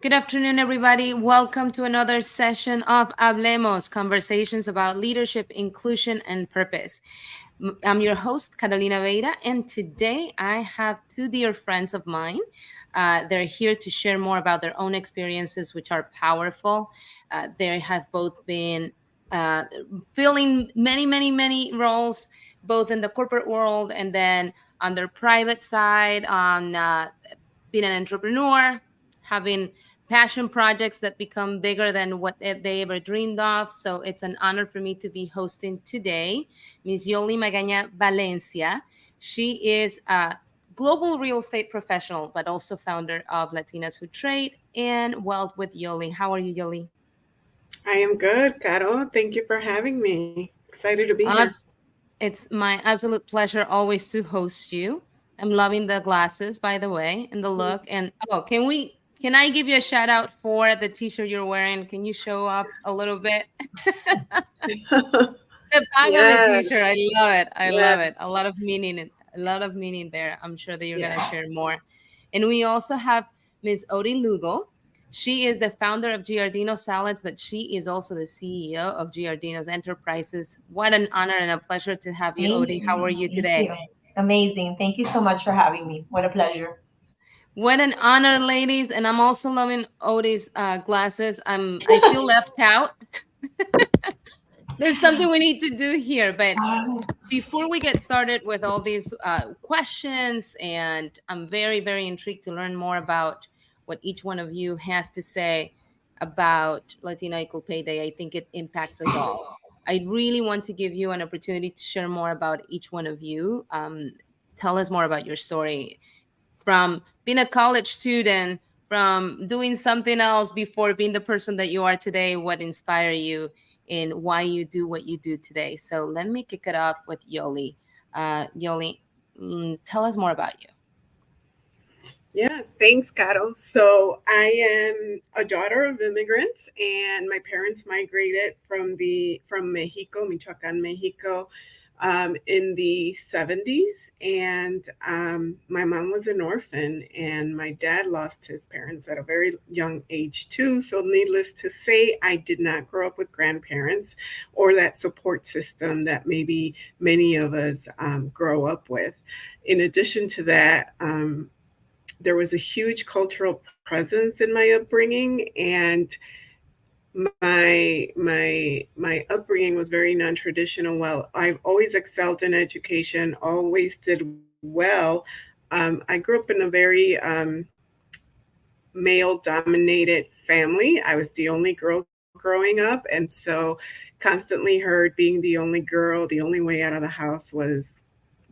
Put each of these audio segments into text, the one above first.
Good afternoon, everybody. Welcome to another session of Hablemos, conversations about leadership, inclusion, and purpose. I'm your host, Carolina Veira, and today I have two dear friends of mine. They're here to share more about their own experiences, which are powerful. They have both been uh, filling many roles, both in the corporate world and then on their private side, on being an entrepreneur, having passion projects that become bigger than what they ever dreamed of. So it's an honor for me to be hosting today Ms. Yoli Magaña Valencia. She is a global real estate professional, but also founder of Latinas Who Trade and Wealth with Yoli. How are you, Yoli? I am good, Caro. Thank you for having me. Excited to be here. Abs- it's my absolute pleasure always to host you. I'm loving the glasses, by the way, and the look. And oh, can I give you a shout out for the t-shirt you're wearing? Can you show up a little bit? The back of the Yes, t-shirt, I love it. I love yes, it. A lot of meaning, a lot of meaning there. I'm sure that you're yeah. gonna share more. And we also have Ms. Odi Lugo. She is the founder of Giardino Salads, but she is also the CEO of Giardino's Enterprises. What an honor and a pleasure to have you, Thank Odi. you. How are you Thank you. today? Amazing. Thank you so much for having me. What a pleasure. What an honor, ladies. And I'm also loving Odi's glasses. I feel left out. There's something we need to do here, but before we get started with all these questions, and I'm very intrigued to learn more about what each one of you has to say about Latina Equal Pay Day. I think it impacts us all. I really want to give you an opportunity to share more about each one of you. Tell us more about your story from being a college student, from doing something else before being the person that you are today, what inspired you and why you do what you do today. So let me kick it off with Yoli. Yoli, tell us more about you. Yeah, thanks, Caro. So I am a daughter of immigrants, and my parents migrated from Mexico, Michoacan, Mexico, in the 70s. And my mom was an orphan, and my dad lost his parents at a very young age, too. So, needless to say, I did not grow up with grandparents or that support system that maybe many of us grow up with. In addition to that, there was a huge cultural presence in my upbringing, and my upbringing was very non-traditional. Well, I've always excelled in education, always did well. I grew up in a very male dominated family. I was the only girl growing up, and so constantly heard being the only girl, the only way out of the house was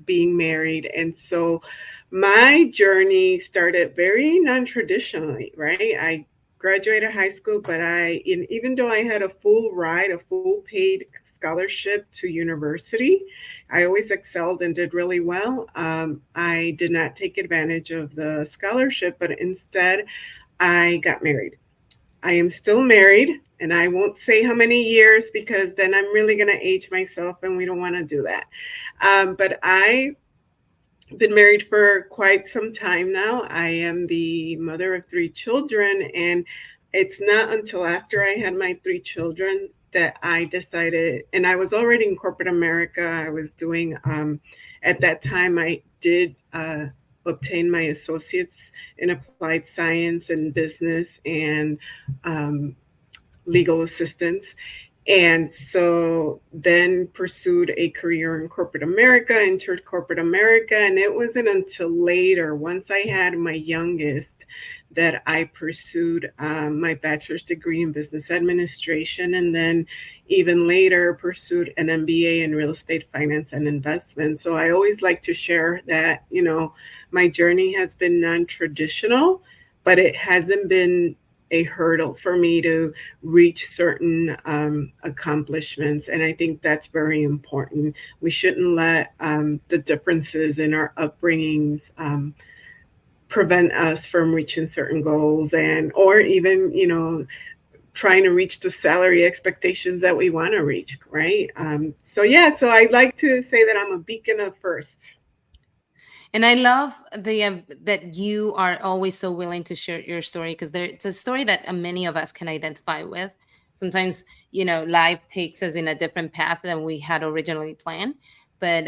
being married. And so my journey started very non-traditionally, right? I graduated high school, but even though I had a full ride, a full paid scholarship to university, I always excelled and did really well. I did not take advantage of the scholarship, but instead I got married. I am still married, and I won't say how many years because then I'm really going to age myself, and we don't want to do that. But I've been married for quite some time now. I am the mother of three children, and it's not until after I had my three children that I decided, and I was already in corporate America. I was doing, at that time, I did obtain my associates in applied science and business and um, legal assistance. And so then pursued a career in corporate America, entered corporate America. And it wasn't until later, once I had my youngest, that I pursued my bachelor's degree in business administration. And then even later pursued an MBA in real estate finance and investment. So I always like to share that, my journey has been non traditional, but it hasn't been a hurdle for me to reach certain accomplishments. And I think that's very important. We shouldn't let the differences in our upbringings prevent us from reaching certain goals, and or even trying to reach the salary expectations that we want to reach, right? So yeah, so I like to say that I'm a beacon of firsts. And I love the that you are always so willing to share your story, because there it's a story that many of us can identify with. Sometimes, life takes us in a different path than we had originally planned, but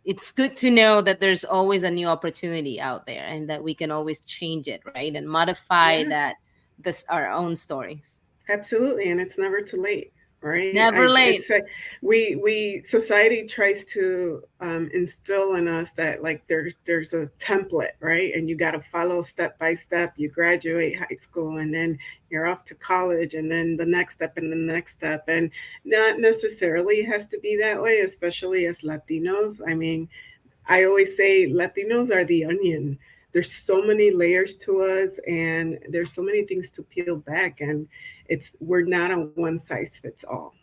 it's good to know that there's always a new opportunity out there, and that we can always change it, right, and modify Yeah. that this our own stories. Absolutely, and it's never too late, right? Never It's late. like we society tries to instill in us that like there's a template, right? And you got to follow step by step. You graduate high school, and then you're off to college, and then the next step, and the next step, and not necessarily has to be that way, especially as Latinos. I mean, I always say Latinos are the onion. There's so many layers to us, and there's so many things to peel back, and we're not a one size fits all.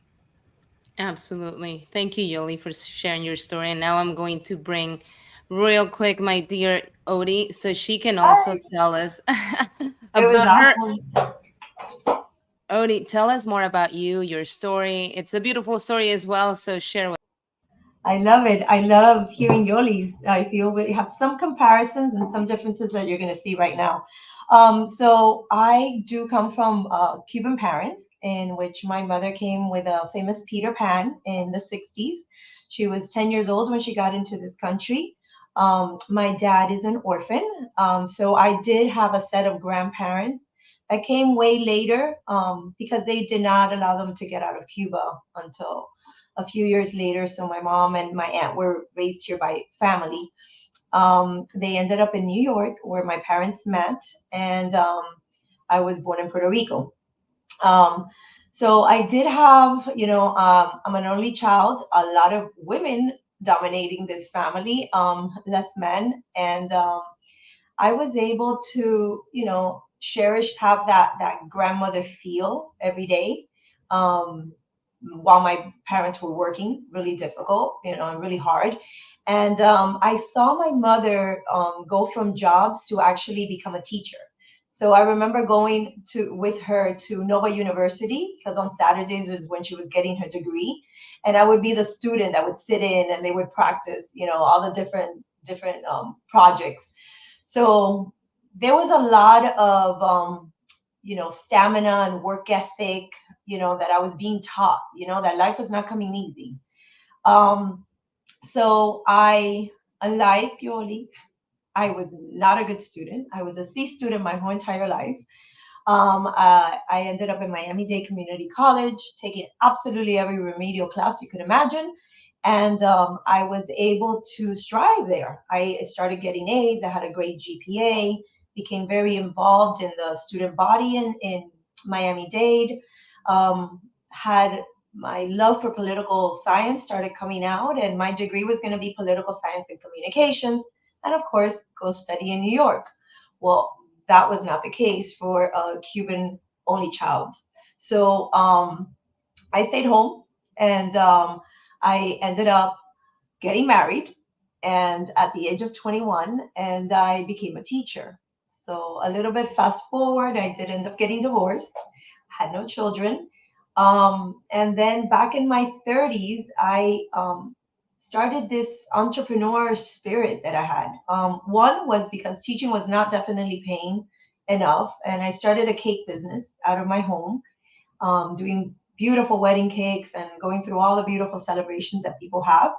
Absolutely. Thank you, Yoli, for sharing your story. And now I'm going to bring real quick my dear Odie so she can also Hi. tell us It was about her. awesome. Odie, tell us more about you, your story. It's a beautiful story as well, so share with. I love it. I love hearing Yoli's. I feel we have some comparisons and some differences that you're going to see right now. So I do come from Cuban parents, in which my mother came with a famous Peter Pan in the 60s. She was 10 years old when she got into this country. My dad is an orphan. So I did have a set of grandparents that came way later because they did not allow them to get out of Cuba until a few years later. So my mom and my aunt were raised here by family. They ended up in New York where my parents met, and I was born in Puerto Rico. Um, so I did have, I'm an only child, a lot of women dominating this family, less men. And I was able to, cherish, have that grandmother feel every day. Um, while my parents were working, really difficult, and really hard. And I saw my mother go from jobs to actually become a teacher. So I remember going to with her to Nova University because on Saturdays was when she was getting her degree, and I would be the student that would sit in and they would practice, all the different projects. So there was a lot of stamina and work ethic, that I was being taught, that life was not coming easy. Um, so unlike Yoli, I was not a good student. I was a C student my whole entire life. I ended up in Miami-Dade Community College, taking absolutely every remedial class you could imagine. And I was able to strive there. I started getting A's. I had a great GPA, became very involved in the student body in Miami-Dade. Had my love for political science started coming out, and my degree was going to be political science and communications. And of course, go study in New York. Well, that was not the case for a Cuban only child. So I stayed home, and I ended up getting married and at the age of 21, and I became a teacher. So a little bit fast forward, I did end up getting divorced, had no children. And then back in my 30s, I started this entrepreneur spirit that I had. One was because teaching was not definitely paying enough, and I started a cake business out of my home, doing beautiful wedding cakes and going through all the beautiful celebrations that people have.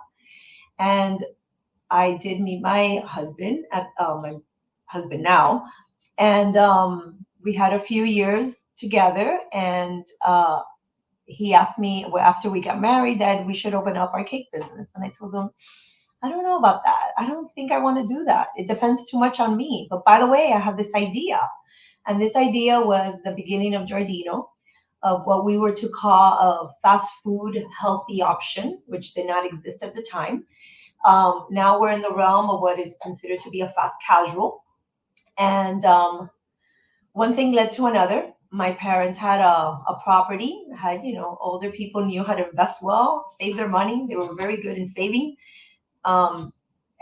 And I did meet my husband at my husband now, and we had a few years together. And he asked me, well, after we got married, that we should open up our cake business. And I told him, I don't know about that. I don't think I want to do that. It depends too much on me. But by the way, I have this idea. And this idea was the beginning of Giardino, of what we were to call a fast food healthy option, which did not exist at the time. Now we're in the realm of what is considered to be a fast casual. And one thing led to another. My parents had a property, had, older people knew how to invest well, save their money. They were very good in saving. Um,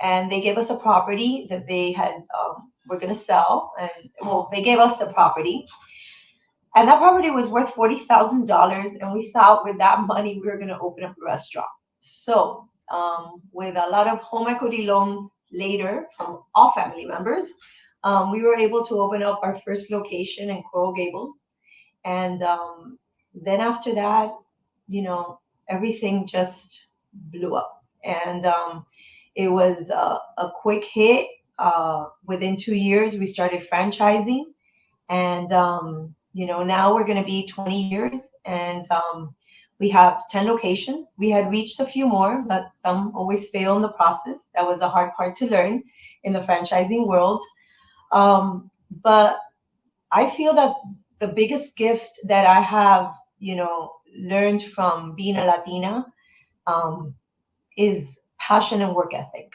and they gave us a property that they had, were going to sell. And well, they gave us the property. And that property was worth $40,000. And we thought with that money, we were going to open up a restaurant. So, with a lot of home equity loans later from all family members, we were able to open up our first location in Coral Gables. And then after that, you know, everything just blew up. And it was a quick hit. Within 2 years, we started franchising. And, now we're going to be 20 years. And we have 10 locations. We had reached a few more, but some always fail in the process. That was the hard part to learn in the franchising world. But I feel that the biggest gift that I have, learned from being a Latina, um, is passion and work ethic.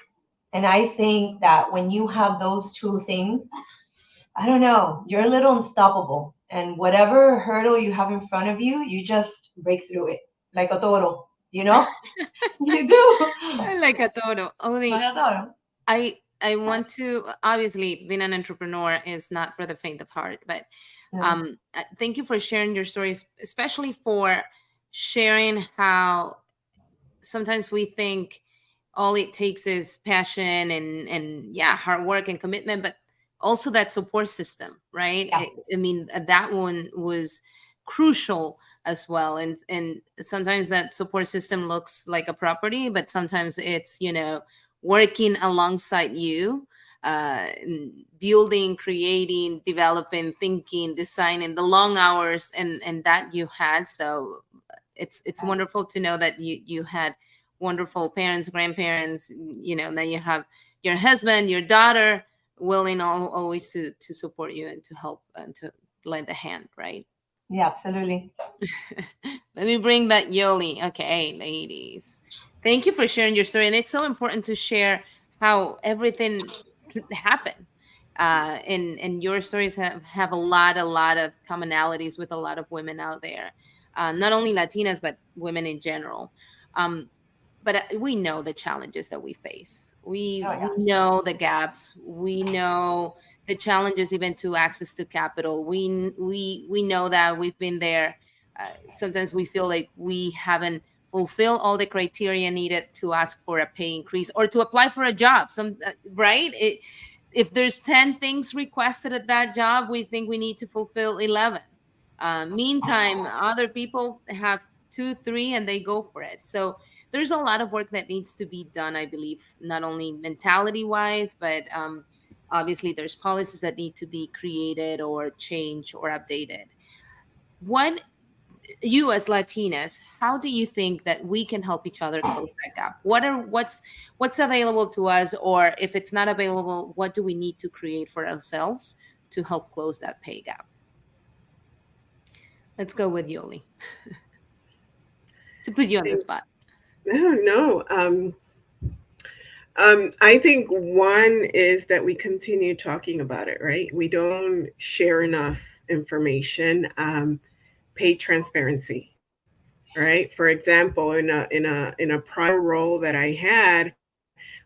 And I think that when you have those two things, I don't know, you're a little unstoppable. And whatever hurdle you have in front of you, you just break through it like a toro, you know? You do. Like a todo. Like Only a toro. I want to, obviously, being an entrepreneur is not for the faint of heart, but No. thank you for sharing your stories, especially for sharing how sometimes we think all it takes is passion and yeah, hard work and commitment, but also that support system, right? Yeah. I mean, that one was crucial as well. And sometimes that support system looks like a property, but sometimes it's, working alongside you, building, creating, developing, thinking, designing, the long hours and that you had. So it's wonderful to know that you had wonderful parents, grandparents, now you have your husband, your daughter willing always to support you and to help and to lend a hand, right? Yeah, absolutely. Let me bring back Yoli. Okay, ladies. Thank you for sharing your story. And it's so important to share how everything happened. And your stories have a lot of commonalities with a lot of women out there, not only Latinas, but women in general. Um, but we know the challenges that we face. Oh, We yeah. know the gaps. We know the challenges even to access to capital. We know that we've been there. Sometimes we feel like we haven't fulfilled all the criteria needed to ask for a pay increase or to apply for a job. Right? If there's 10 things requested at that job, we think we need to fulfill 11. Meantime, other people have two, three, and they go for it. So there's a lot of work that needs to be done, I believe, not only mentality wise, but obviously there's policies that need to be created or changed or updated. What you as Latinas, how do you think that we can help each other close that gap? What's available to us, or if it's not available, what do we need to create for ourselves to help close that pay gap? Let's go with Yoli to put you on the Thanks. spot. No, no. I think one is that we continue talking about it, right? We don't share enough information. Pay transparency, right? For example, in a prior role that I had,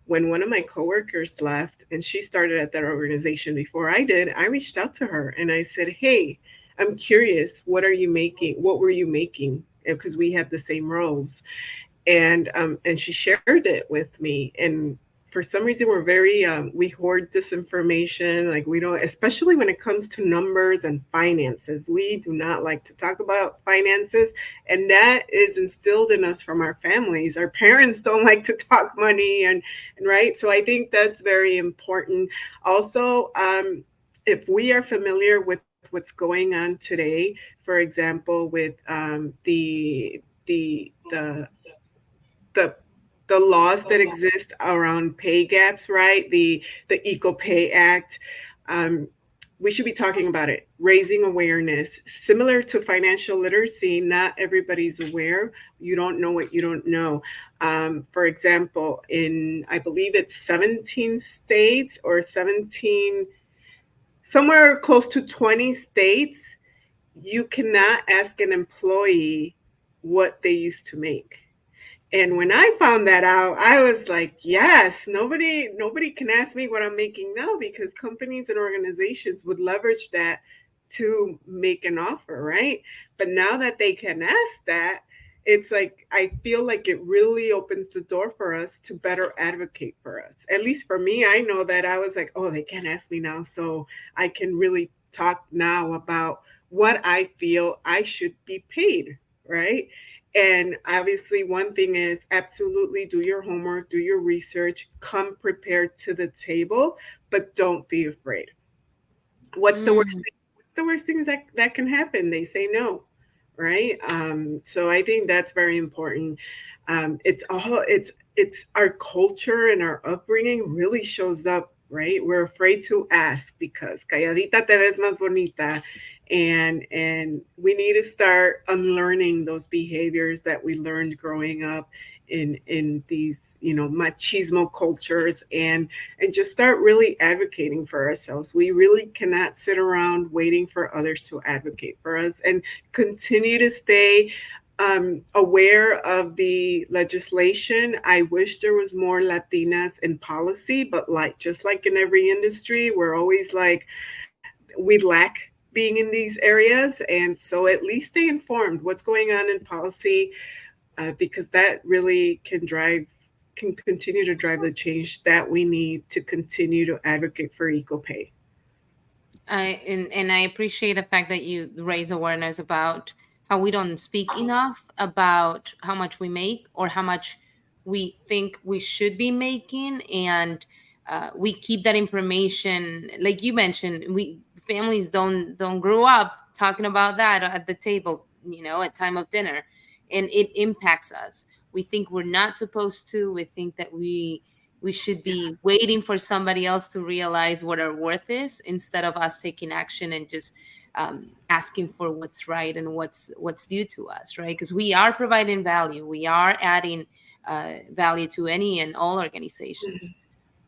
when one of my coworkers left and she started at that organization before I did, I reached out to her and I said, "Hey, I'm curious. What are you making? What were you making?" Because we had the same roles, and she shared it with me. And for some reason, we're very we hoard this information. Like we don't, especially when it comes to numbers and finances. We do not like to talk about finances, and that is instilled in us from our families. Our parents don't like to talk money, and right. So I think that's very important. Also, if we are familiar with what's going on today, for example, with the the the laws that exist around pay gaps, right? The Equal Pay Act. Um, we should be talking about it, raising awareness. Similar to financial literacy, not everybody's aware. You don't know what you don't know. For example, in I believe it's 17 states or 17, somewhere close to 20 states, you cannot ask an employee what they used to make. And when I found that out, I was like, yes, nobody can ask me what I'm making now, because companies and organizations would leverage that to make an offer, right? But now that they can ask that, it's like I feel like it really opens the door for us to better advocate for us. At least for me, I know that I was like, oh, they can't ask me now, so I can really talk now about what I feel I should be paid, right? And obviously, one thing is absolutely do your homework, do your research, come prepared to the table, but don't be afraid. What's the worst Mm. thing? What's the worst things that can happen? They say no, right? So I think that's very important. It's our culture and our upbringing really shows up, right? We're afraid to ask because calladita te ves más bonita, and we need to start unlearning those behaviors that we learned growing up in these machismo cultures, and just start really advocating for ourselves. We really cannot sit around waiting for others to advocate for us, and continue to stay aware of the legislation. I wish there was more Latinas in policy, but like just like in every industry, we're always like we lack being in these areas, and so at least stay informed what's going on in policy, because that really can continue to drive the change that we need to continue to advocate for equal pay. And I appreciate the fact that you raise awareness about how we don't speak enough about how much we make or how much we think we should be making, and we keep that information. Like you mentioned, we families don't grow up talking about that at the table, at time of dinner, and it impacts us. We think we're not supposed to. We think that we should be waiting for somebody else to realize what our worth is, instead of us taking action and just asking for what's right and what's due to us, right? Because we are providing value, we are adding value to any and all organizations.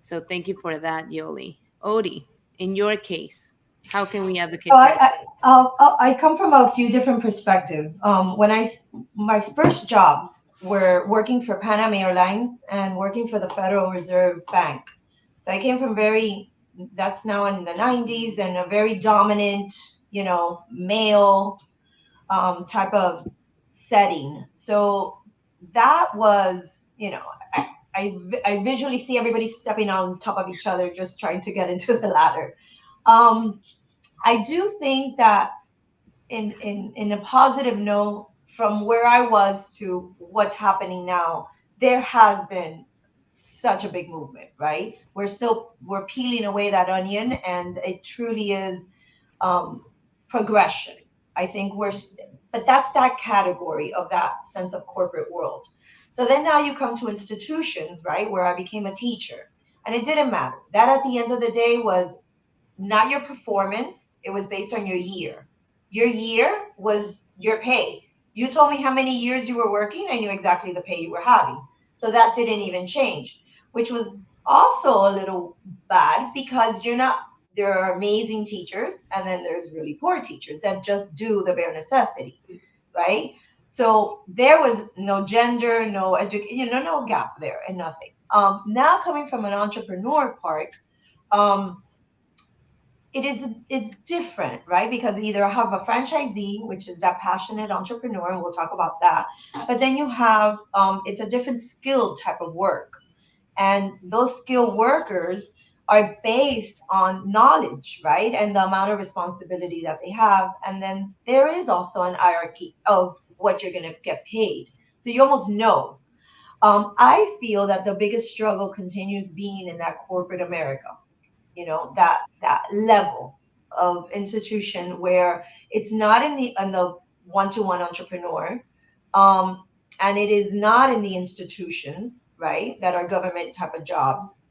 So thank you for that, Yoli. Odie, in your case, how can we So advocate for equity? I come from a few different perspectives. My first jobs were working for Pan Am Airlines and working for the Federal Reserve Bank. So I came from that's now in the 90s, and a very dominant, male type of setting. So that was, I visually see everybody stepping on top of each other, just trying to get into the ladder. Um, I do think that in a positive note, from where I was to what's happening now, there has been such a big movement, right? We're peeling away that onion, and it truly is um, progression. I think but that's that category of that sense of corporate world. So then now you come to institutions, right, where I became a teacher, and it didn't matter. That at the end of the day was not your performance. It was based on your year. Your year was your pay. You told me how many years you were working. I knew exactly the pay you were having. So that didn't even change, which was also a little bad because you're not, there are amazing teachers and then there's really poor teachers that just do the bare necessity, right? So there was no gender, no education, no gap there and nothing. Now coming from an entrepreneur part, um, it's different, right? Because either I have a franchisee, which is that passionate entrepreneur, and we'll talk about that. But then you have it's a different skill type of work, and those skilled workers are based on knowledge, right, and the amount of responsibility that they have. And then there is also an hierarchy of what you're going to get paid, so you almost know. I feel that the biggest struggle continues being in that corporate America, that level of institution where it's not in the one-to-one entrepreneur, um, and it is not in the institutions, right, that are government type of jobs.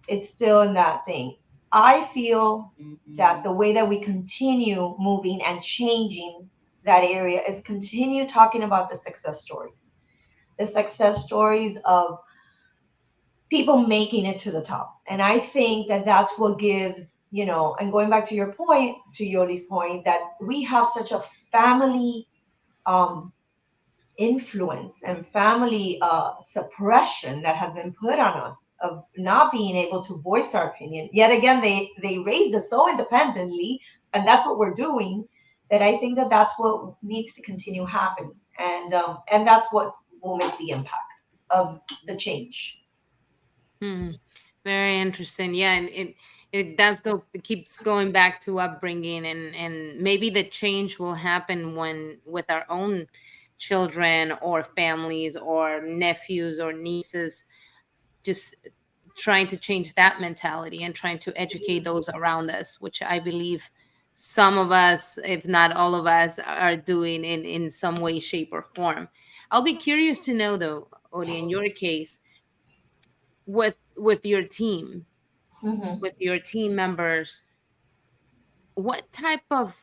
It's still in that thing. I feel that the way that we continue moving and changing that area is continue talking about the success stories of people making it to the top. And I think that that's what gives, and going back to your point, to Yoli's point, that we have such a family um, influence and family suppression that has been put on us of not being able to voice our opinion. Yet again, they raised us so independently, and that's what we're doing. That I think that that's what needs to continue happening. and that's what will make the impact of the change. Hmm. Very interesting. Yeah, and it does go. It keeps going back to upbringing, and maybe the change will happen when with our own children or families or nephews or nieces, just trying to change that mentality and trying to educate those around us, which I believe some of us, if not all of us, are doing in some way, shape, or form. I'll be curious to know though, Odi, in your case, with your team, Hmm. with your team members, what type of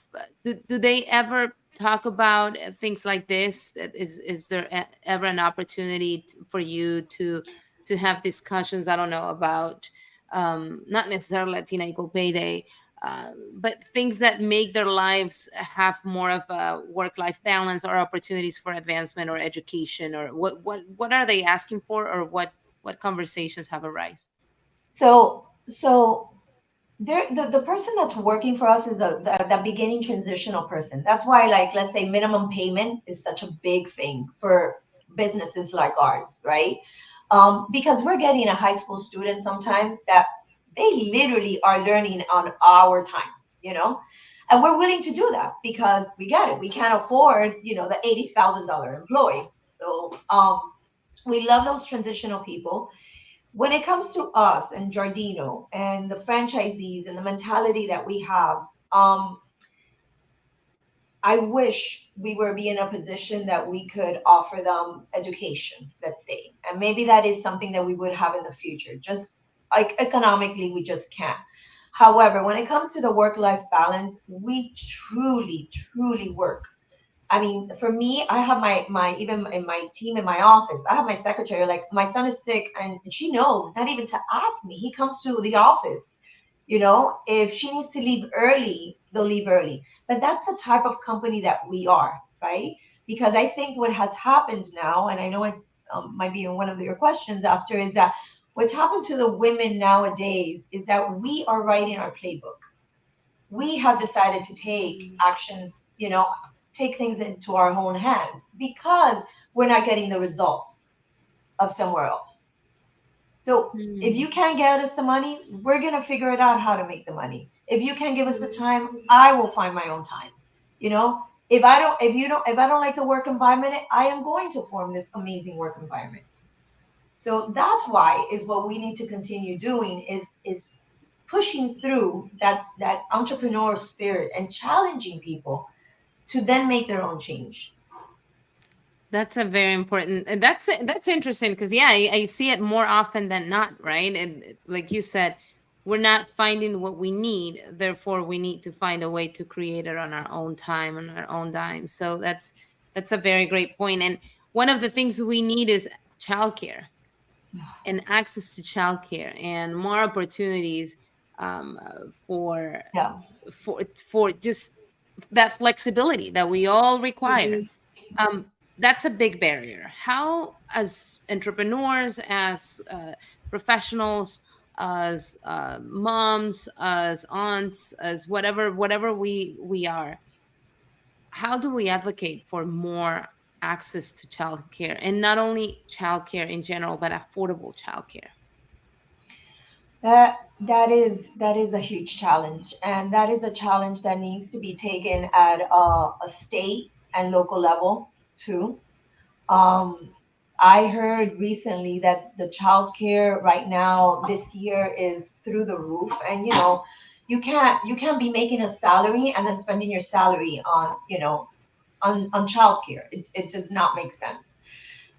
do they ever talk about things like this? Is there ever an opportunity for you to have discussions, I don't know, about not necessarily Latina Equal Pay Day, but things that make their lives have more of a work life balance or opportunities for advancement or education, or what are they asking for, or what conversations have arisen? So there, the person that's working for us is the beginning transitional person. That's why, like, let's say minimum payment is such a big thing for businesses like ours, right? Because we're getting a high school student sometimes that they literally are learning on our time, you know, and we're willing to do that because we get it. We can't afford, the $80,000 employee. So we love those transitional people. When it comes to us and Giardino and the franchisees and the mentality that we have, um, I wish we were be in a position that we could offer them education, let's say. And maybe that is something that we would have in the future. Just like economically, we just can't. However, when it comes to the work life balance, we truly, truly work. I mean, for me, I have my even in my team in my office, I have my secretary. Like my son is sick, and she knows not even to ask me. He comes to the office. If she needs to leave early, they'll leave early. But that's the type of company that we are, right? Because I think what has happened now, and I know it's might be in one of your questions after, is that what's happened to the women nowadays is that we are writing our playbook. We have decided to take actions, take things into our own hands because we're not getting the results of somewhere else. So if Hmm. you can't get us the money, we're going to figure it out how to make the money. If you can't give us the time, I will find my own time. If I don't like the work environment, I am going to form this amazing work environment. So that's why is what we need to continue doing is pushing through that entrepreneurial spirit and challenging people to then make their own change. That's a very important, and that's interesting because yeah, I see it more often than not, right? And like you said, we're not finding what we need, therefore we need to find a way to create it on our own time, on our own dime. So that's a very great point. And one of the things we need is childcare and access to childcare and more opportunities for Yeah. for just that flexibility that we all require. That's a big barrier. How, as entrepreneurs, as professionals, as moms, as aunts, as whatever we are, how do we advocate for more access to childcare, and not only childcare in general, but affordable childcare? That is a huge challenge, and that is a challenge that needs to be taken at a state and local level too. Um, I heard recently that the childcare right now this year is through the roof, and you can't be making a salary and then spending your salary on childcare. It does not make sense.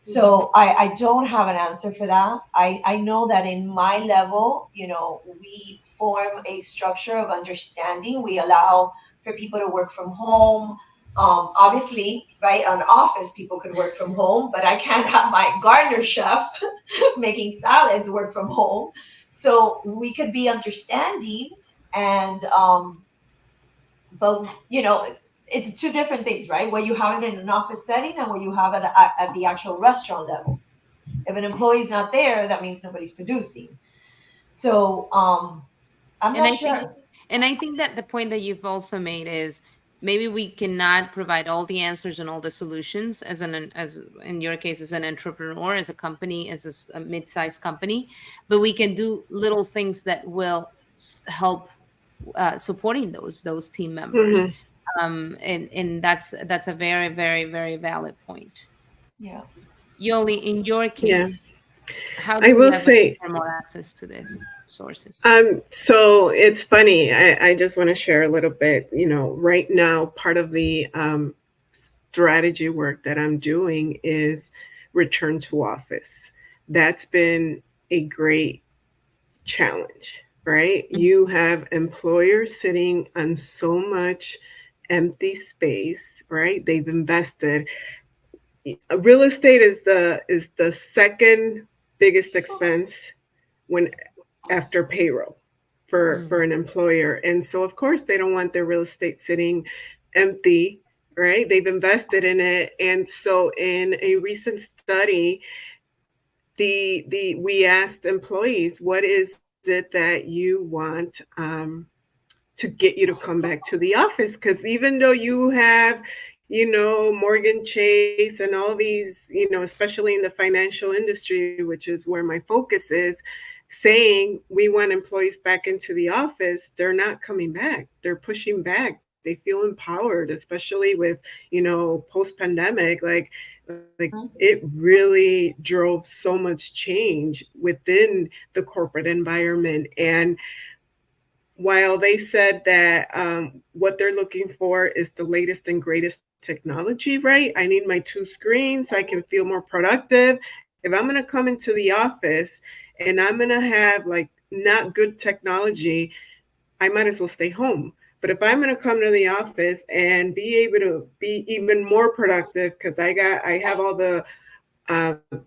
So I don't have an answer for that. I know that in my level, we form a structure of understanding. We allow for people to work from home. Obviously, right, on office, people could work from home, but I can't have my gardener chef making salads work from home. So we could be understanding and but it's two different things, right? Where you have it in an office setting and where you have it at the actual restaurant level. If an employee's not there, that means nobody's producing. So I'm And not I think sure. and I think that the point that you've also made is maybe we cannot provide all the answers and all the solutions as as in your case as an entrepreneur, as a company, as a mid-sized company, but we can do little things that will help supporting those team members. Hmm. And that's a very, very, very valid point. Yeah. Yoli, in your Yeah. case, how do I we will have say, more access to these sources? so it's funny. I just want to share a little bit. Right now, part of the strategy work that I'm doing is return to office. That's been a great challenge, right? You have employers sitting on so much empty space, right? They've invested. Real estate is the second biggest expense when after payroll for Mm, an employer. And so of course they don't want their real estate sitting empty, right? They've invested in it. And so in a recent study, the we asked employees, what is it that you want to get you to come back to the office? Because even though you have, Morgan Chase and all these, especially in the financial industry, which is where my focus is, saying we want employees back into the office, they're not coming back. They're pushing back. They feel empowered, especially with, post pandemic. Like it really drove so much change within the corporate environment. And while they said that what they're looking for is the latest and greatest technology, right? I need my two screens so I can feel more productive. If I'm going to come into the office and I'm going to have like not good technology, I might as well stay home. But if I'm going to come to the office and be able to be even more productive because I have all the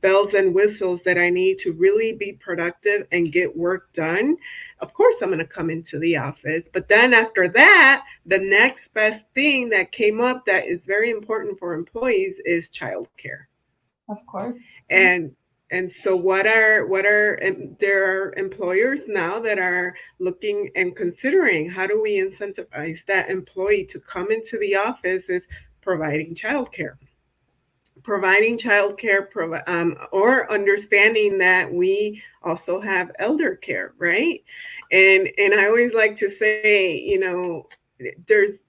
bells and whistles that I need to really be productive and get work done, of course I'm going to come into the office. But then after that, the next best thing that came up that is very important for employees is childcare. Of course. And so there are employers now that are looking and considering, how do we incentivize that employee to come into the office, is providing childcare. Providing childcare, or understanding that we also have elder care, right? And I always like to say, there's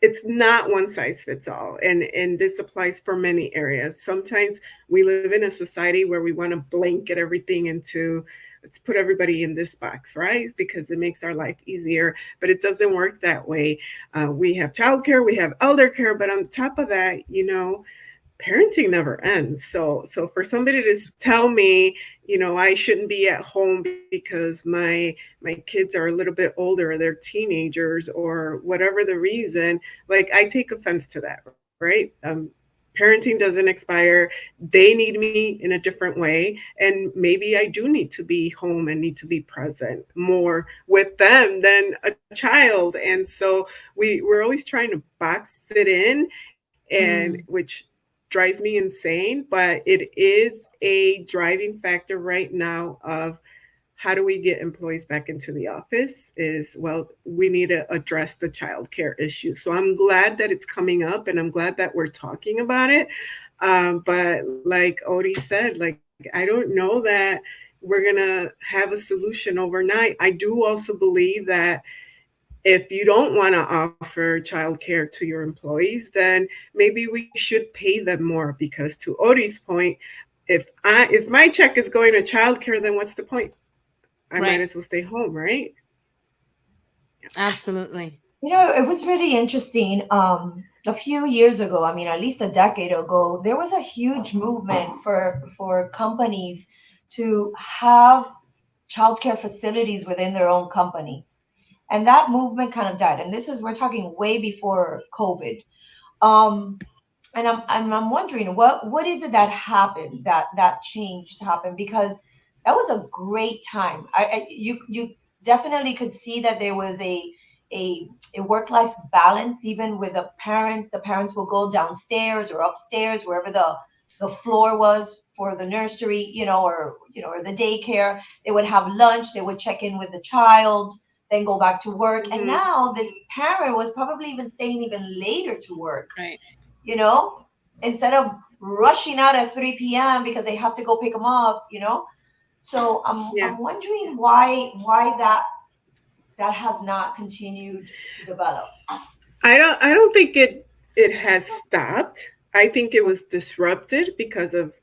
it's not one size fits all, and this applies for many areas. Sometimes we live in a society where we want to blanket everything into, let's put everybody in this box, right? Because it makes our life easier, but it doesn't work that way. We have childcare, we have elder care, but on top of that, parenting never ends. So for somebody to tell me, I shouldn't be at home because my kids are a little bit older, or they're teenagers, or whatever the reason, like, I take offense to that, right? Parenting doesn't expire. They need me in a different way, and maybe I do need to be home and need to be present more with them than a child. And so we're always trying to box it in, and mm, which drives me insane, but it is a driving factor right now of how do we get employees back into the office. Is, well, we need to address the childcare issue. So I'm glad that it's coming up, and I'm glad that we're talking about it. But like Odie said, like, I don't know that we're gonna have a solution overnight. I do also believe that if you don't want to offer childcare to your employees, then maybe we should pay them more, because to Odie's point, if my check is going to childcare, then what's the point? I might right. as well stay home, right? Absolutely. It was really interesting. A few years ago, I mean, at least a decade ago, there was a huge movement for companies to have childcare facilities within their own company. And that movement kind of died. And this is, we're talking way before COVID. Um, and I'm wondering what is it that happened, that changed happened, because that was a great time. You definitely could see that there was a work life balance, even with the parents. The parents will go downstairs or upstairs, wherever the floor was for the nursery, or the daycare. They would have lunch. They would check in with the child. then go back to work. And Hmm. now this parent was probably even staying even later to work, Right. you know, instead of rushing out at 3 p.m. because they have to go pick them up, So I'm Yeah. wondering why that has not continued to develop. I don't think it has stopped. I think it was disrupted because of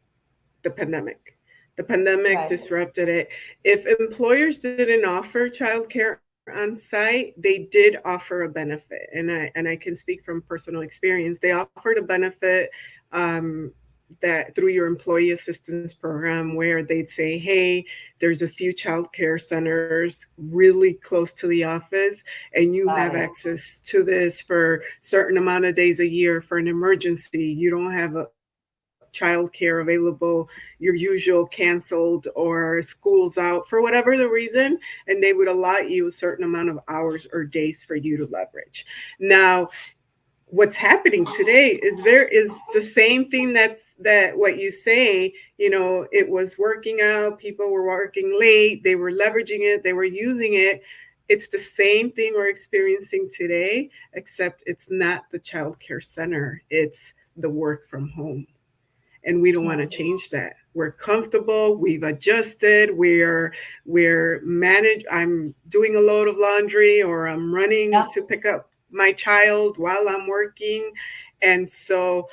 the pandemic. The pandemic Right. disrupted it. If employers didn't offer childcare on site, they did offer a benefit, and I can speak from personal experience. They offered a benefit, um, that through your employee assistance program, where they'd say, "Hey, there's a few childcare centers really close to the office, and you have Got it. access to this for certain amount of days a year for an emergency. You don't have a childcare available, your usual canceled or school's out for whatever the reason, and they would allot you a certain amount of hours or days for you to leverage." Now, what's happening today is there is the same thing, that what you say, it was working out, people were working late, they were leveraging it, they were using it. It's the same thing we're experiencing today, except it's not the child care center, it's the work from home, and we don't want Yeah. to change that. We're comfortable, we've adjusted, we're managed. I'm doing a load of laundry, or I'm running Yeah. to pick up my child while I'm working. And so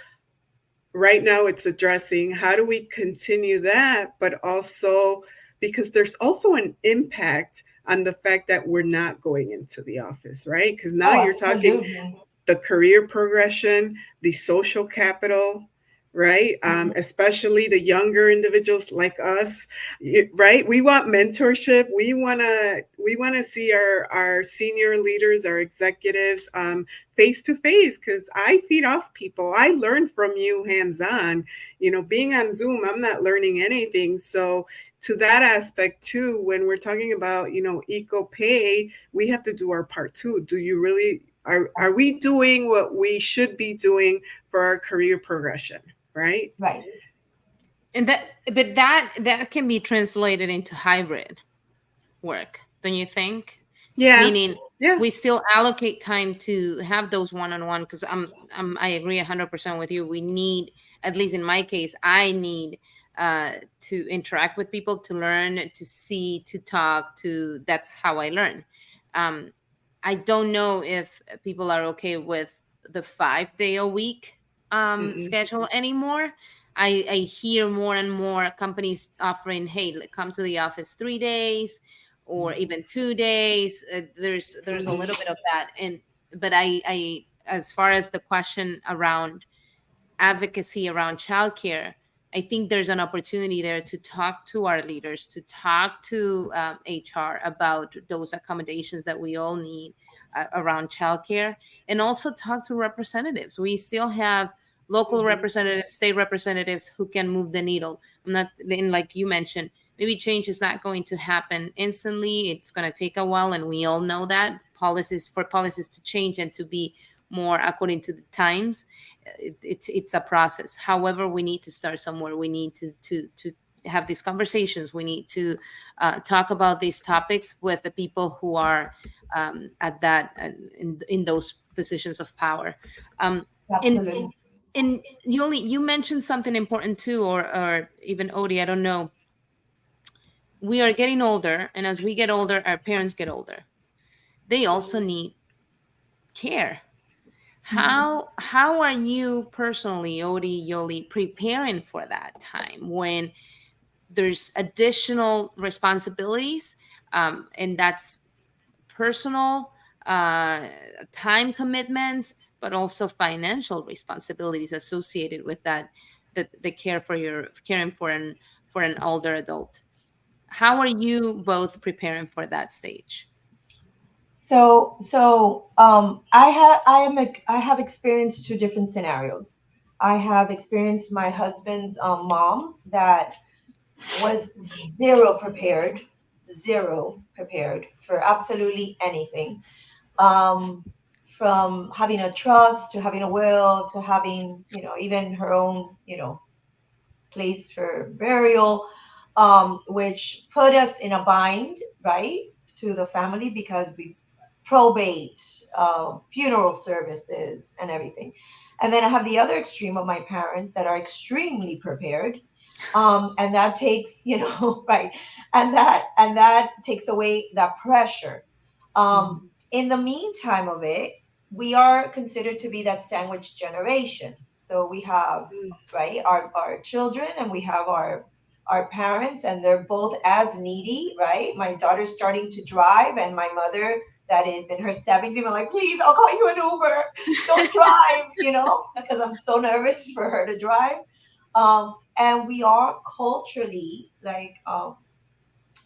right now it's addressing how do we continue that, but also because there's also an impact on the fact that we're not going into the office, right? Because now Oh, you're talking absolutely. the career progression, the social capital, right? Mhm. Especially the younger individuals like us, right? We want mentorship. We want to see our senior leaders, our executives, face to face, because I feed off people. I learn from you hands on. Being on Zoom, I'm not learning anything. So to that aspect too, when we're talking about equal pay, we have to do our part too. Do you really are we doing what we should be doing for our career progression, right? Right. And that can be translated into hybrid work, don't you think? Yeah. Meaning Yeah. we still allocate time to have those one-on-one, because I agree 100% with you. We need, at least in my case, I need to interact with people, to learn, to see, to talk, to that's how I learn. um, I don't know if people are okay with the 5 day a week Mm-mm. schedule anymore. I hear more and more companies offering, hey, come to the office 3 days or even 2 days. There's a little Mm-hmm. bit of that, and but I as far as the question around advocacy around childcare, I think there's an opportunity there to talk to our leaders, to talk to HR about those accommodations that we all need around childcare, and also talk to representatives. We still have local Mm-hmm. representatives, state representatives who can move the needle. I'm not, and like you mentioned, maybe change is not going to happen instantly. It's going to take a while, and we all know that policies to change and to be more according to the times, it's a process. However, we need to start somewhere. We need to have these conversations. We need to talk about these topics with the people who are at that in those positions of power. Um, and Absolutely. and you mentioned something important too, or even Odie, I don't know. We are getting older, and as we get older, our parents get older. They also need care. Mhm. How are you personally, Odie, Yoli, preparing for that time when there's additional responsibilities, and that's personal, uh, time commitments, but also financial responsibilities associated with that, the care for your caring for an older adult. How are you both preparing for that stage? I have experienced two different scenarios. I have experienced my husband's mom that was zero prepared for absolutely anything. Um, from having a trust to having a will to having, even her own, place for burial, which put us in a bind, right? to the family because we probate, funeral services, and everything. And then I have the other extreme of my parents that are extremely prepared, and that takes, right, and that takes away that pressure. Mhm. In the meantime of it, we are considered to be that sandwich generation. So we have, right, our children, and we have our parents, and they're both as needy, right? My daughter's starting to drive, and my mother that is in her 70s, I'm like, please, I'll call you an Uber. Don't drive, because I'm so nervous for her to drive. And we are culturally, like, I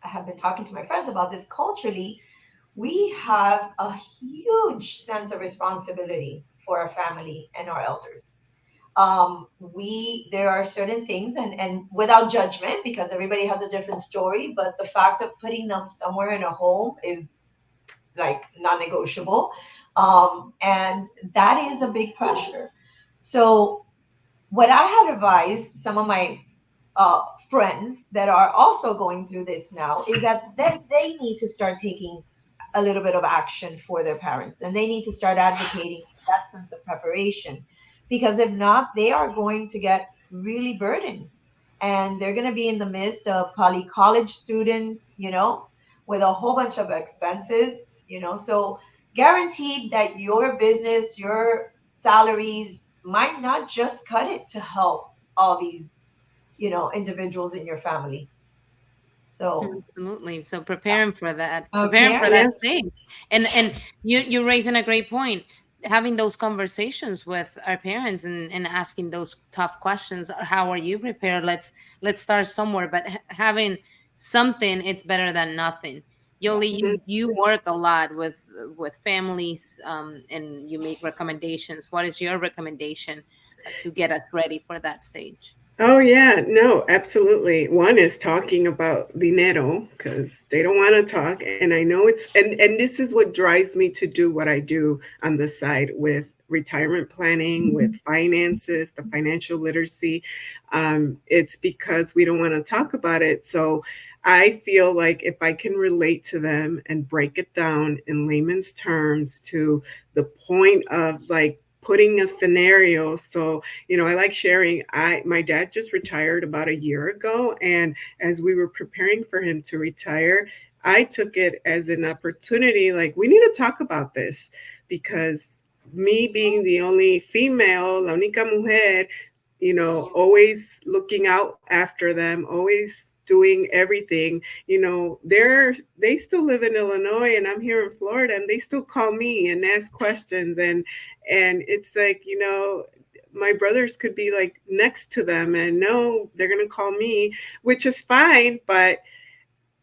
have been talking to my friends about this. Culturally, we have a huge sense of responsibility for our family and our elders. We There are certain things, and without judgment, because everybody has a different story, but the fact of putting them somewhere in a home is like non-negotiable. And that is a big pressure. So what I had advised some of my uh, friends that are also going through this now is that they need to start taking a little bit of action for their parents, and they need to start advocating for that sense of preparation, because if not, they are going to get really burdened, and they're going to be in the midst of probably college students, with a whole bunch of expenses, so guaranteed that your business, your salaries might not just cut it to help all these, individuals in your family. So Absolutely. So preparing for that, preparing for parents, that Yeah. stage. And you're raising a great point. Having those conversations with our parents and asking those tough questions. How are you prepared? Let's start somewhere. But having something, it's better than nothing. yeah. Yoli, you work a lot with families, and you make recommendations. What is your recommendation to get us ready for that stage? Oh yeah, no, absolutely. One is talking about dinero because they don't want to talk, and I know it's and this is what drives me to do what I do on the side with retirement planning, with finances, the financial literacy. It's because we don't want to talk about it. So I feel like if I can relate to them and break it down in layman's terms to the point of like putting a scenario. So I like sharing. I My dad just retired about a year ago, and as we were preparing for him to retire, I took it as an opportunity. Like we need to talk about this because me being the only female, la única mujer, always looking out after them, always doing everything. They still live in Illinois and I'm here in Florida, and they still call me and ask questions, and it's like, my brothers could be like next to them, and no, they're going to call me, which is fine, but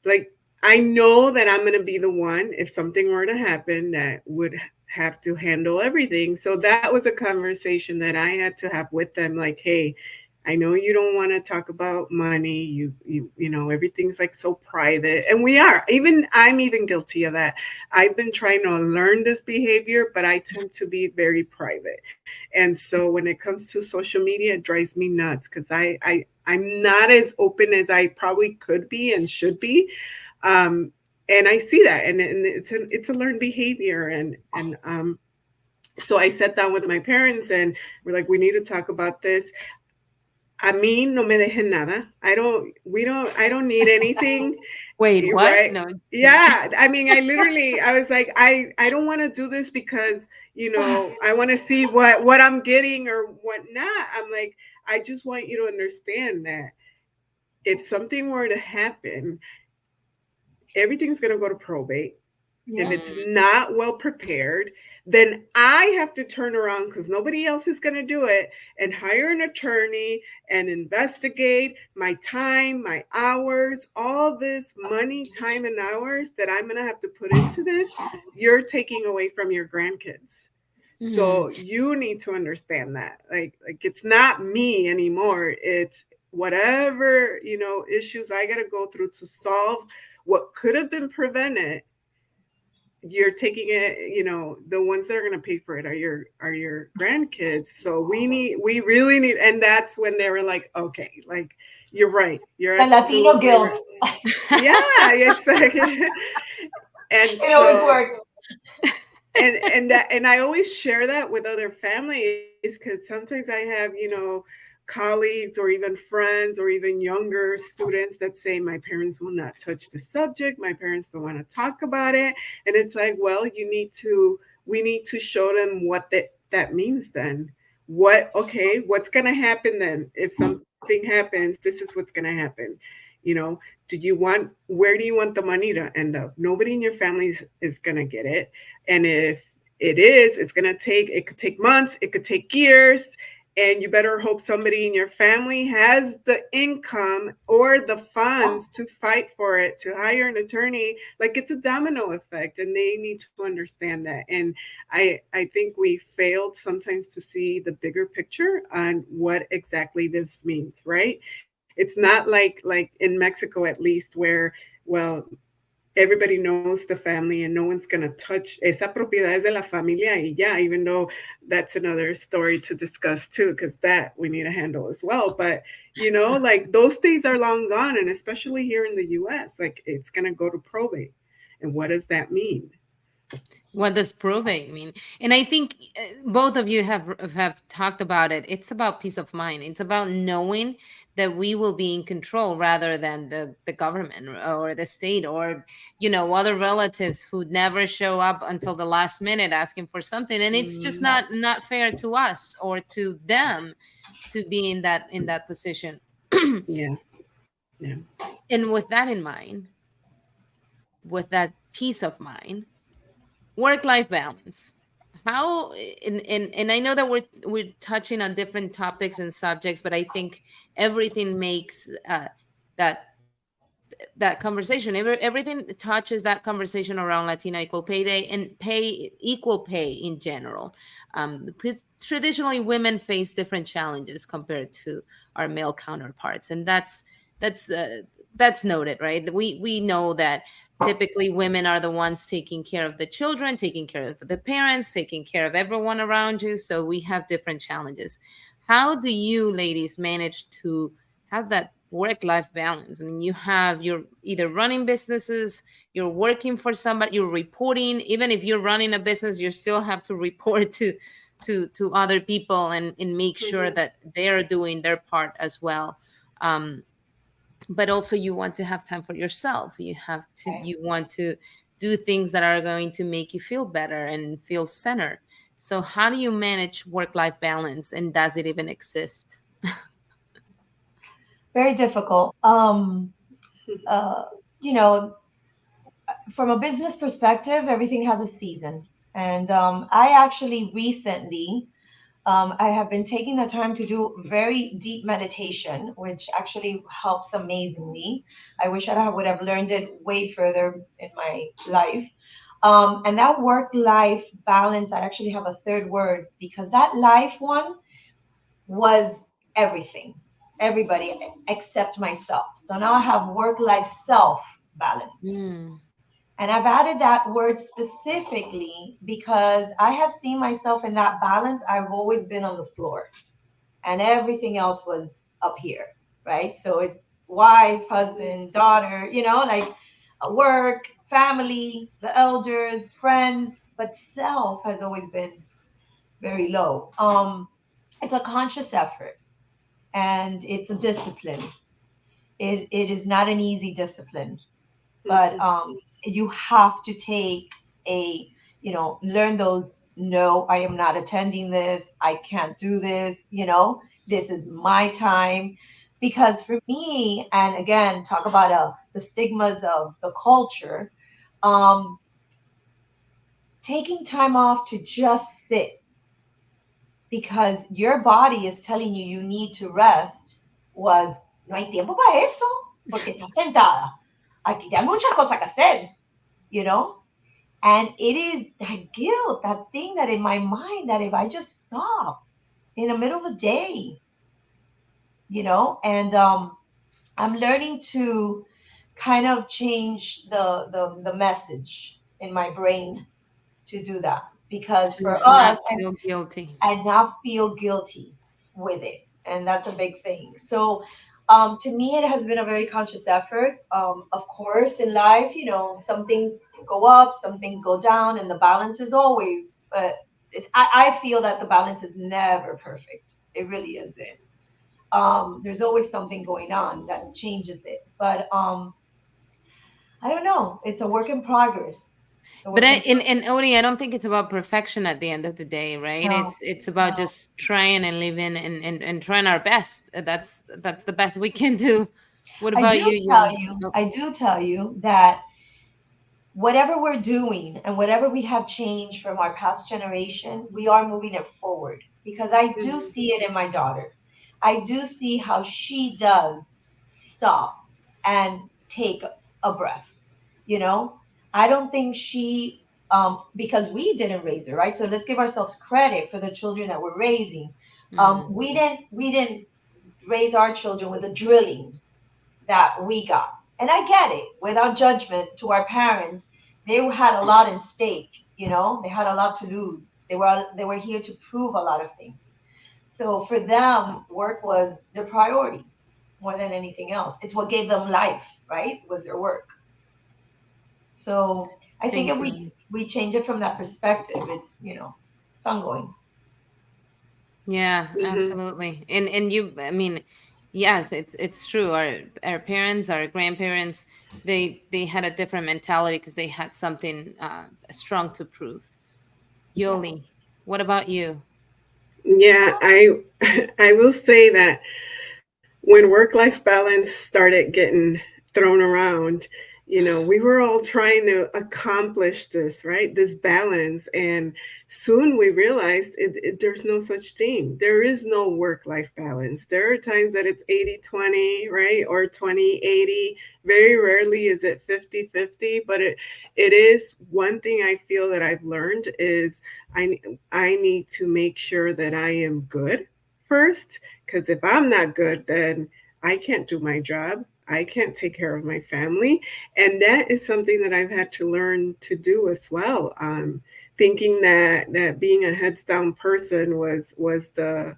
like I know that I'm going to be the one if something were to happen that would have to handle everything. So that was a conversation that I had to have with them, like, hey, I know you don't want to talk about money. Everything's like so private, and we are. Even I'm even guilty of that. I've been trying to learn this behavior, but I tend to be very private. And so when it comes to social media, it drives me nuts because I'm not as open as I probably could be and should be. Um, and I see that, and it's a learned behavior, and so I sat down with my parents and we're like, we need to talk about this. A mí no me dejen nada. I don't need anything. Wait, You're what? right. No. Yeah. I mean, I was like, I don't want to do this because, I want to see what I'm getting or what not. I'm like, I just want you to understand that if something were to happen, everything's going to go to probate. If Yeah. it's Mm, not well prepared, then I have to turn around because nobody else is going to do it and hire an attorney and investigate my time, my hours, all this money, time, and hours that I'm going to have to put into this. You're taking away from your grandkids. mhm. So you need to understand that. Like it's not me anymore. It's whatever, issues I got to go through to solve what could have been prevented. You're taking it, the ones that are going to pay for it are your grandkids. So we really need, and that's when they were like, okay, like you're right, you're The Latino absolutely right. guilt. Yeah, exactly. And It always so works. and I always share that with other families because sometimes I have, colleagues or even friends or even younger students that say my parents will not touch the subject, my parents don't want to talk about it. And it's like, well, we need to show them what that means then. What Okay, what's going to happen then if something happens? This is what's going to happen. you know where do you want the money to end up? Nobody in your family is going to get it. And if it could take months, it could take years, and you better hope somebody in your family has the income or the funds to fight for it, to hire an attorney. Like, it's a domino effect, and they need to understand that. And I think we failed sometimes to see the bigger picture on what exactly this means, right? It's not like in Mexico, at least, where, well, everybody knows the family and no one's going to touch esa propiedad es de la familia y ya, even though that's another story to discuss too, because that we need to handle as well. But like, those days are long gone, and especially here in the US, like, it's going to go to probate. And what does that mean? What does probate mean? And I think both of you have talked about it. It's about peace of mind. It's about knowing that we will be in control rather than the government or the state, or other relatives who never show up until the last minute asking for something. And it's just Mm, not fair to us or to them to be in that position. yeah, yeah. And with that in mind, with that peace of mind, work life balance, how, and I know that we're touching on different topics and subjects, but I think everything makes that that conversation, everything touches that conversation around Latina Equal Pay Day and equal pay in general. Because traditionally women face different challenges compared to our male counterparts, and that's uh, that's noted, right? We know that typically women are the ones taking care of the children, taking care of the parents, taking care of everyone around you. So we have different challenges. How do you ladies manage to have that work life balance? I mean, you're either running businesses, you're working for somebody, you're reporting. Even if you're running a business, you still have to report to other people and make sure Mhm. that they're doing their part as well. Um, but also you want to have time for yourself. You want to do things that are going to make you feel better and feel centered. So how do you manage work life balance, and does it even exist? Very difficult. Uh, you know, from a business perspective, everything has a season. And I actually recently, I have been taking the time to do very deep meditation, which actually helps amazingly. I wish I would have learned it way further in my life. And that work life balance, I actually have a third word because that life one was everything, everybody except myself. So now I have work life self balance. Mm. And I've added that word specifically because I have seen myself in that balance. I've always been on the floor and everything else was up here, right? So it's wife, husband, daughter, like work, family, the elders, friends, but self has always been very low. It's a conscious effort and it's a discipline. It is not an easy discipline, but Mhm. you have to take a learn those. No, I am not attending this, I can't do this, this is my time. Because for me, and again, talk about the stigmas of the culture, um, taking time off to just sit because your body is telling you you need to rest was, no hay tiempo para eso, porque estás sentada. Aquí hay muchas cosas que hacer, you know? And it is that guilt, that thing that in my mind that if I just stop in the middle of the day, and I'm learning to kind of change the message in my brain to do that because To for not us, feel guilty. and not feel guilty with it. And that's a big thing. So To me, it has been a very conscious effort. Of course, in life, some things go up, some things go down, and the balance is always. But I feel that the balance is never perfect. It really isn't. There's always something going on that changes it. But I don't know. It's a work in progress. It's a But work in in Odie, I don't think it's about perfection at the end of the day, right? no, It's about no. just trying and living and trying our best. That's the best we can do. What I about do you, tell Yoli? you, Oh, I do tell you that whatever we're doing and whatever we have changed from our past generation, we are moving it forward because I do Mhm. see it in my daughter. I do see how she does stop and take a breath. You know, I don't think because we didn't raise her, right? So let's give ourselves credit for the children that we're raising. mm, We didn't raise our children with a drilling that we got. And I get it, without judgment to our parents, they had a lot in stake, they had a lot to lose. They were here to prove a lot of things. So for them, work was the priority more than anything else. It's what gave them life, right? Was their work. So I think thank if we you. we change it from that perspective, it's ongoing. Yeah, Mhm. absolutely. And you, I mean, yes, it's true. Our parents, our grandparents, they had a different mentality because they had something strong to prove. Yeah. Yoli, what about you? Yeah, I I will say that when work-life balance started getting thrown around, we were all trying to accomplish this, right? This balance. And soon we realized there's no such thing. There is no work-life balance. There are times that it's 80-20, right? Or 20-80. Very rarely is it 50-50. But it is one thing I feel that I've learned is I, I need to make sure that I am good first, because if I'm not good, then I can't do my job. I can't take care of my family. And that is something that I've had to learn to do as well. Thinking that being a heads down person was the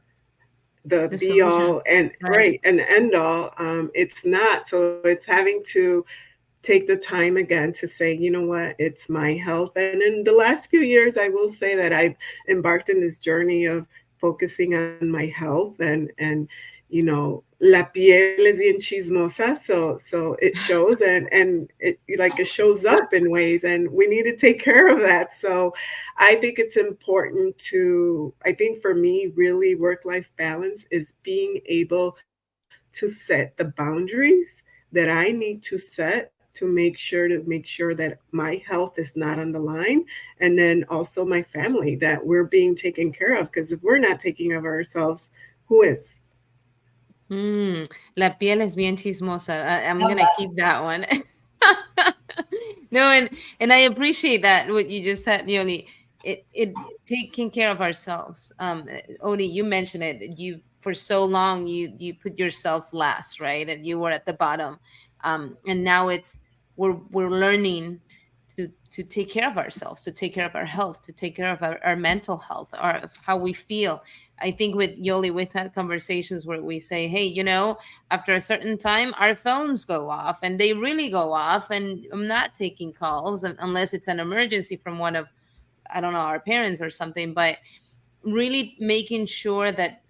The be solution, all and right? right and end all. It's not. So it's having to take the time again to say, you know what, it's my health. And in the last few years, I will say that I've embarked in this journey of focusing on my health and la piel es bien chismosa, so it shows and it like it shows up in ways, and we need to take care of that. So I think it's important to, I think for me, really work life balance is being able to set the boundaries that I need to set to make sure that my health is not on the line, and then also my family, that we're being taken care of, because if we're not taking of ourselves, who is? Mm, la piel es bien chismosa. I'm Love gonna that. keep that one. No, and I appreciate that what you just said, Yoli. It taking care of ourselves. Oni, you mentioned it. You for so long you put yourself last, right? And you were at the bottom. And now we're learning to take care of ourselves, to take care of our health, to take care of our mental health, or of how we feel. I think with Yoli, we've had conversations where we say, hey, after a certain time, our phones go off, and they really go off. And I'm not taking calls unless it's an emergency from one of, I don't know, our parents or something. But really making sure that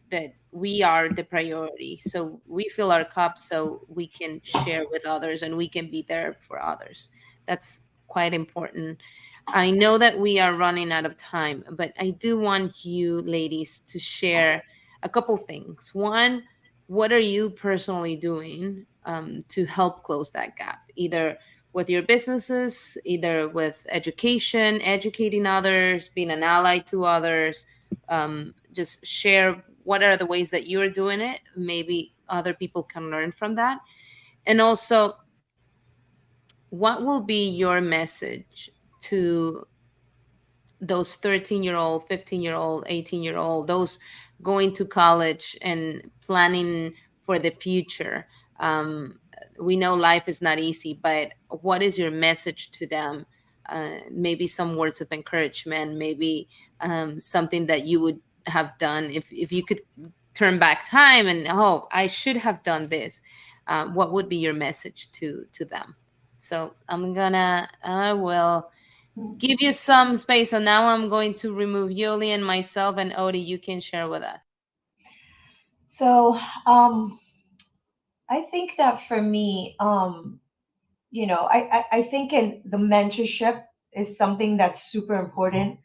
we are the priority, so we fill our cups so we can share with others and we can be there for others. That's quite important. I know that we are running out of time, but I do want you ladies to share a couple things. One, what are you personally doing to help close that gap, either with your businesses, either with education, educating others, being an ally to others. Just share what are the ways that you're doing it. Maybe other people can learn from that. And also, what will be your message to those 13-year-old, 15-year-old, 18-year-old, those going to college and planning for the future? We know life is not easy, but what is your message to them? Maybe some words of encouragement, maybe something that you would have done if you could turn back time and, oh, I should have done this, what would be your message to them? So I will give you some space. So now I'm going to remove Yoli and myself, and Odie, you can share with us. So, I think that for me, I think in the mentorship is something that's super important.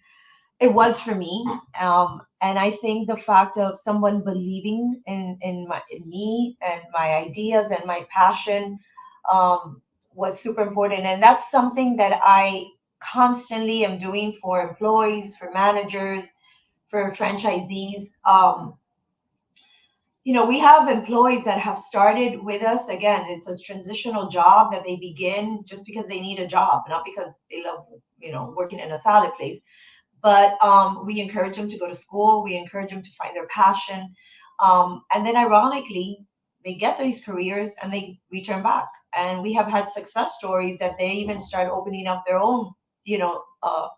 It was for me, and I think the fact of someone believing in me and my ideas and my passion um, was super important, and that's something that I constantly am doing for employees, for managers, for franchisees. We have employees that have started with us. Again, it's a transitional job that they begin just because they need a job, not because they love, working in a salad place. But we encourage them to go to school. We encourage them to find their passion. And then ironically, they get these careers and they return back. And we have had success stories that they even start opening up their own,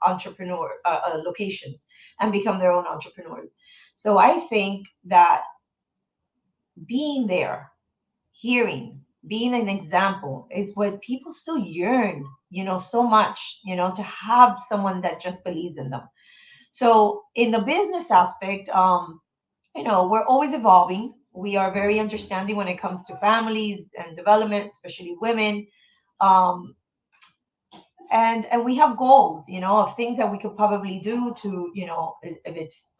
entrepreneur locations and become their own entrepreneurs. So I think that being there, hearing, being an example is what people still yearn, so much, to have someone that just believes in them. So in the business aspect, we're always evolving. We are very understanding when it comes to families and development, especially women. Um, and we have goals, of things that we could probably do to, if it's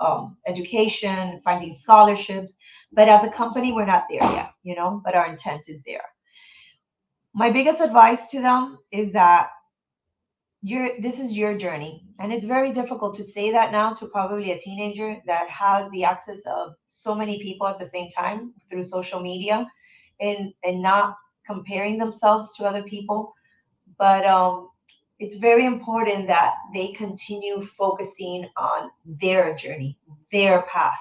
education, finding scholarships. But as a company, we're not there yet, but our intent is there. My biggest advice to them is that this is your journey, and it's very difficult to say that now to probably a teenager that has the access of so many people at the same time through social media, and not comparing themselves to other people. But it's very important that they continue focusing on their journey, their path.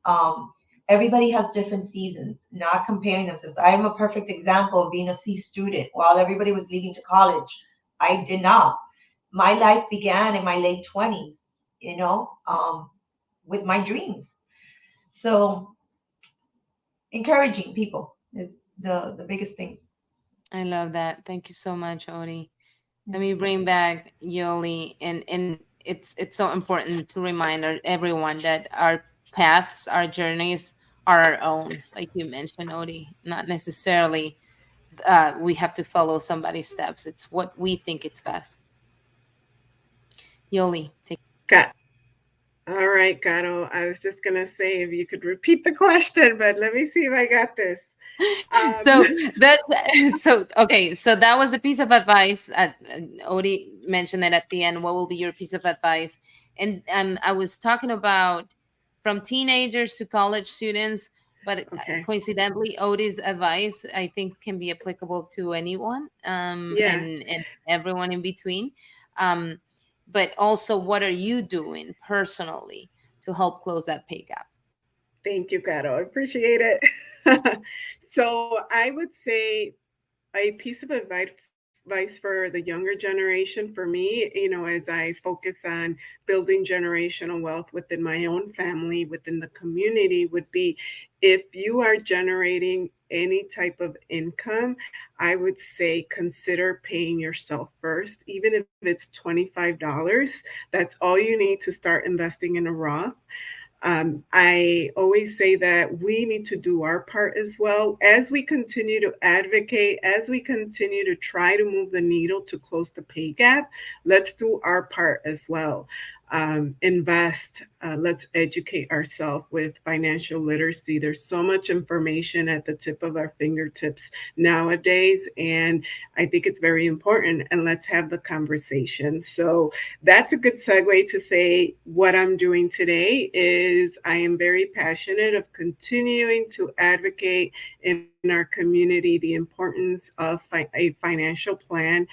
um, Everybody has different seasons, not comparing themselves. I am a perfect example of being a C student while everybody was leaving to college. I did not. My life began in my late 20s, with my dreams. So encouraging people is the biggest thing. I love that. Thank you so much, Odie. Let Yeah. me bring back Yoli, and it's so important to remind everyone that our paths, our journeys are our own, like you mentioned, Odie. Not necessarily we have to follow somebody's steps. It's what we think it's best. Yoli, take. Got all right, Gato. I was just gonna say if you could repeat the question, but let me see if I got this. Um, So that so okay, so that was a piece of advice. Odie mentioned that at the end. What will be your piece of advice? And I was talking about from teenagers to college students, but okay. coincidentally, Odie's advice I think can be applicable to anyone, Yeah. and everyone in between. Um, but also, what are you doing personally to help close that pay gap? Thank you, Gato. I appreciate it. So I would say a piece of advice for the younger generation for me, as I focus on building generational wealth within my own family, within the community, would be if you are generating any type of income, I would say consider paying yourself first, even if it's $25. That's all you need to start investing in a Roth. I always say that we need to do our part as well as we continue to advocate, as we continue to try to move the needle to close the pay gap. Let's do our part as well. Invest, let's educate ourselves with financial literacy. There's so much information at the tip of our fingertips nowadays, and I think it's very important. And let's have the conversation. So, that's a good segue to say what I'm doing today is I am very passionate of continuing to advocate in our community the importance of a financial plan.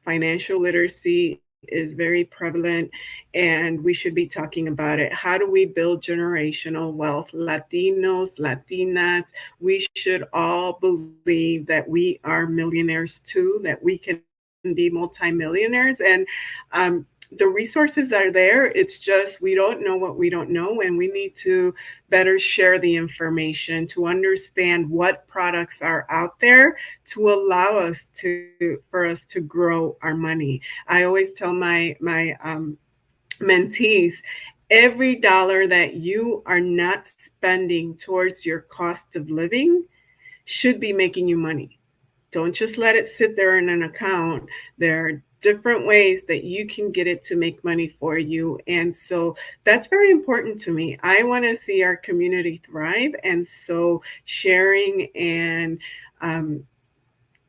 Financial literacy is very prevalent, and we should be talking about it. How do we build generational wealth? Latinos, Latinas, we should all believe that we are millionaires too, that we can be multimillionaires. And the the resources are there. It's just we don't know what we don't know, and we need to better share the information to understand what products are out there to allow us to for us to grow our money. I always tell my mentees, every dollar that you are not spending towards your cost of living should be making you money. Don't just let it sit there in an account. There are different ways that you can get it to make money for you. And so that's very important to me. I want to see our community thrive. And so sharing and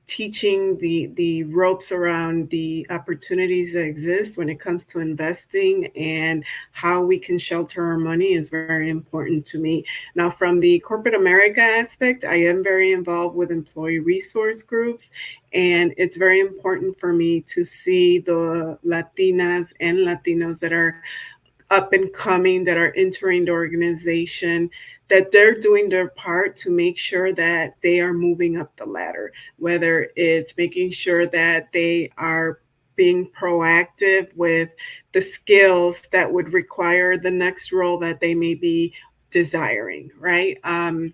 teaching the ropes around the opportunities that exist when it comes to investing and how we can shelter our money is very important to me. Now, from the corporate America aspect, I am very involved with employee resource groups, and it's very important for me to see the Latinas and Latinos that are up and coming, that are entering the organization, that they're doing their part to make sure that they are moving up the ladder, whether it's making sure that they are being proactive with the skills that would require the next role that they may be desiring, right? And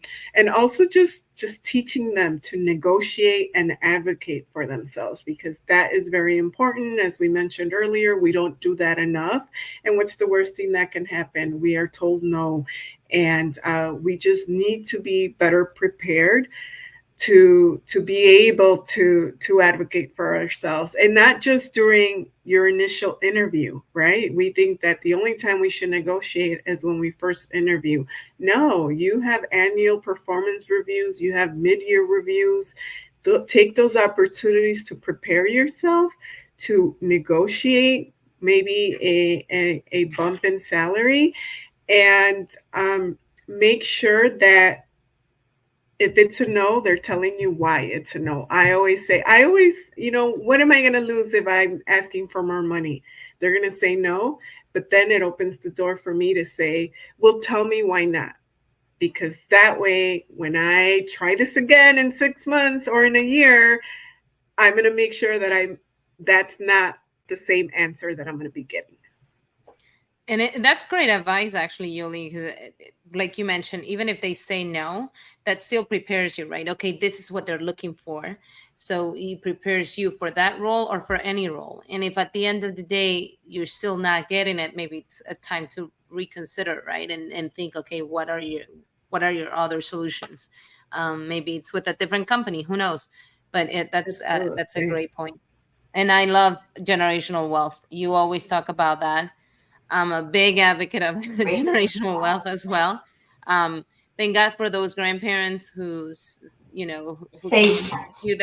also just teaching them to negotiate and advocate for themselves, because that is very important. As we mentioned earlier, we don't do that enough. And what's the worst thing that can happen? We are told no. And we just need to be better prepared to be able to advocate for ourselves, and not just during your initial interview, right? We think that the only time we should negotiate is when we first interview. No, you have annual performance reviews, you have mid-year reviews. Take those opportunities to prepare yourself to negotiate maybe a bump in salary, and make sure that if it's a no, they're telling you why it's a no. I always, what am I going to lose if I'm asking for more money? They're going to say no, but then it opens the door for me to say, well, tell me why not. Because that way, when I try this again in 6 months or in a year, I'm going to make sure that that's not the same answer that I'm going to be getting. And that's great advice, actually, Yuli. 'Cause like you mentioned, even if they say no, that still prepares you, right? Okay, this is what they're looking for. So it prepares you for that role or for any role. And if at the end of the day you're still not getting it, maybe it's a time to reconsider, right? And think, okay, what are your other solutions? Maybe it's with a different company. Who knows? But that's a Absolutely. great point. And I love generational wealth. You always talk about that. I'm a big advocate of Right? generational wealth as well. Thank God for those grandparents who can Safe. give you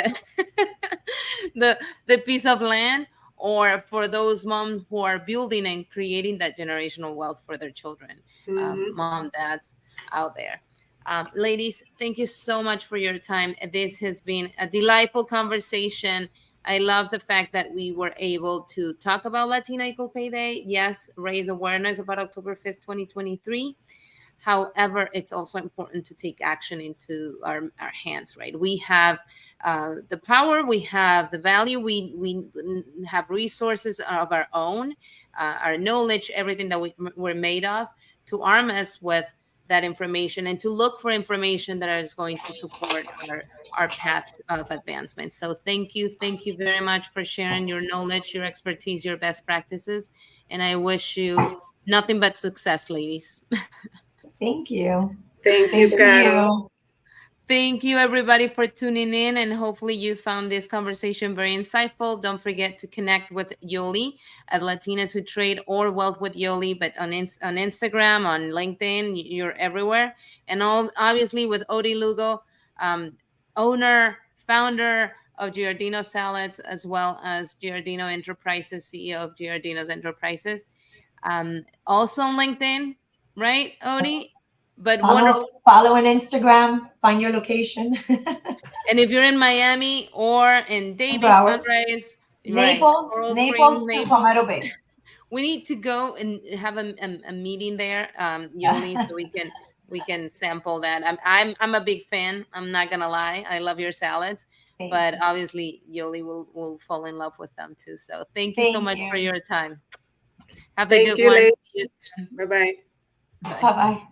the the piece of land, or for those moms who are building and creating that generational wealth for their children, Hmm. mom, dads out there. Ladies, thank you so much for your time. This has been a delightful conversation. I love the fact that we were able to talk about Latina Equal Pay Day. Yes, raise awareness about October 5th, 2023. However, it's also important to take action into our hands, right? We have the power, we have the value, we have resources of our own, our knowledge, everything that we're made of, to arm us with that information and to look for information that is going to support our path of advancement. So thank you very much for sharing your knowledge, your expertise, your best practices, and I wish you nothing but success, ladies. Thank you. Thank you, Same to Carol. you. Thank you, everybody, for tuning in, and hopefully, you found this conversation very insightful. Don't forget to connect with Yoli at Latinas Who Trade, or Wealth with Yoli, but on Instagram, on LinkedIn, you're everywhere. And obviously, with Odi Lugo, um, owner, founder of Giardino Salads, as well as Giardino Enterprises, CEO of Giardino's Enterprises. Also on LinkedIn, right, Odi? But wonderful. Follow on Instagram. Find your location. And if you're in Miami or in Davis, Broward. Sunrise, right, Naples, Coral Springs, Naples to Naples, Palmetto Bay. we need to go and have a meeting there, Yoli, so we can sample that. I'm a big fan. I'm not gonna lie. I love your salads, Thank but you. obviously Yoli will fall in love with them too. So thank you so Thank much for you. your time. Have a Thank good you, one. ladies. See you soon. Bye bye. Bye. Bye bye.